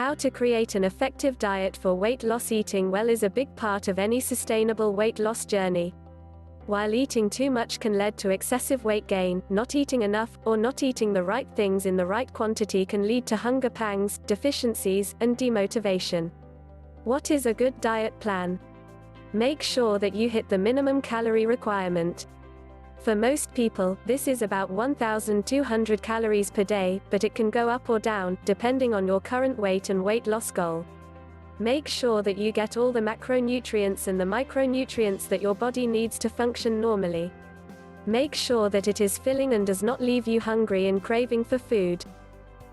How to create an effective diet for weight loss. Eating well is a big part of any sustainable weight loss journey. While eating too much can lead to excessive weight gain, not eating enough, or not eating the right things in the right quantity can lead to hunger pangs, deficiencies, and demotivation. What is a good diet plan? Make sure that you hit the minimum calorie requirement. For most people, this is about 1,200 calories per day, but it can go up or down, depending on your current weight and weight loss goal. Make sure that you get all the macronutrients and the micronutrients that your body needs to function normally. Make sure that it is filling and does not leave you hungry and craving for food.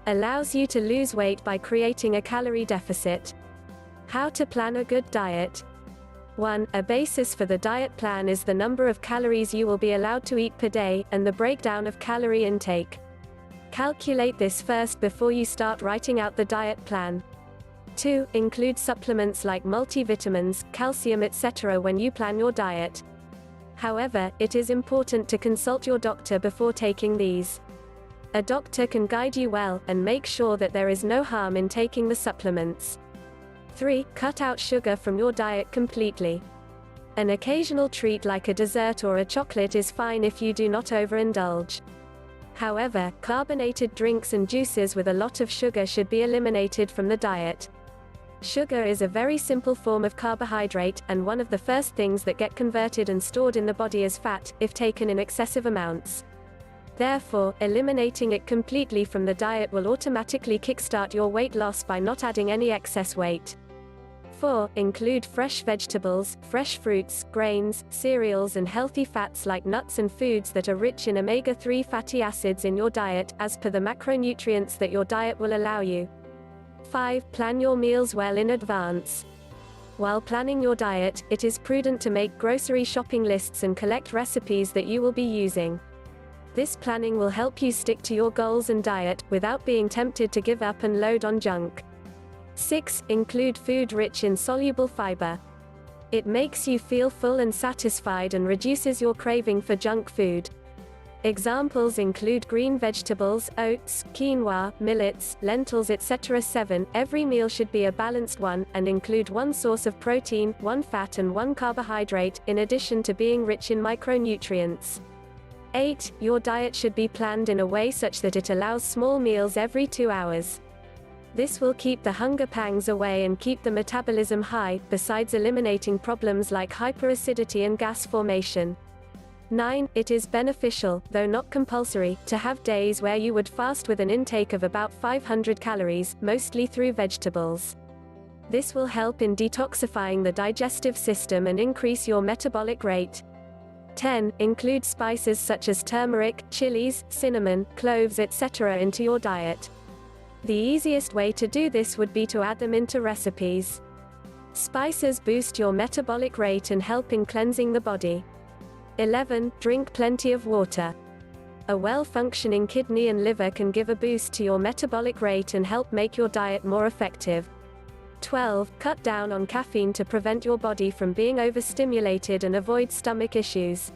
Allows you to lose weight by creating a calorie deficit. How to plan a good diet. 1. A basis for the diet plan is the number of calories you will be allowed to eat per day, and the breakdown of calorie intake. Calculate this first before you start writing out the diet plan. 2. Include supplements like multivitamins, calcium, etc. when you plan your diet. However, it is important to consult your doctor before taking these. A doctor can guide you well, and make sure that there is no harm in taking the supplements. 3. Cut out sugar from your diet completely. An occasional treat like a dessert or a chocolate is fine if you do not overindulge. However, carbonated drinks and juices with a lot of sugar should be eliminated from the diet. Sugar is a very simple form of carbohydrate, and one of the first things that get converted and stored in the body as fat, if taken in excessive amounts. Therefore, eliminating it completely from the diet will automatically kickstart your weight loss by not adding any excess weight. 4. Include fresh vegetables, fresh fruits, grains, cereals, and healthy fats like nuts and foods that are rich in omega-3 fatty acids in your diet, as per the macronutrients that your diet will allow you. 5. Plan your meals well in advance. While planning your diet, it is prudent to make grocery shopping lists and collect recipes that you will be using. This planning will help you stick to your goals and diet, without being tempted to give up and load on junk. 6. Include food rich in soluble fiber. It makes you feel full and satisfied and reduces your craving for junk food. Examples include green vegetables, oats, quinoa, millets, lentils, etc. 7. Every meal should be a balanced one, and include one source of protein, one fat and one carbohydrate, in addition to being rich in micronutrients. 8. Your diet should be planned in a way such that it allows small meals every 2 hours. This will keep the hunger pangs away and keep the metabolism high, besides eliminating problems like hyperacidity and gas formation. 9. It is beneficial, though not compulsory, to have days where you would fast with an intake of about 500 calories, mostly through vegetables. This will help in detoxifying the digestive system and increase your metabolic rate. 10. Include spices such as turmeric, chilies, cinnamon, cloves, etc. into your diet. The easiest way to do this would be to add them into recipes. Spices boost your metabolic rate and help in cleansing the body. 11. Drink plenty of water. A well-functioning kidney and liver can give a boost to your metabolic rate and help make your diet more effective. 12. Cut down on caffeine to prevent your body from being overstimulated and avoid stomach issues.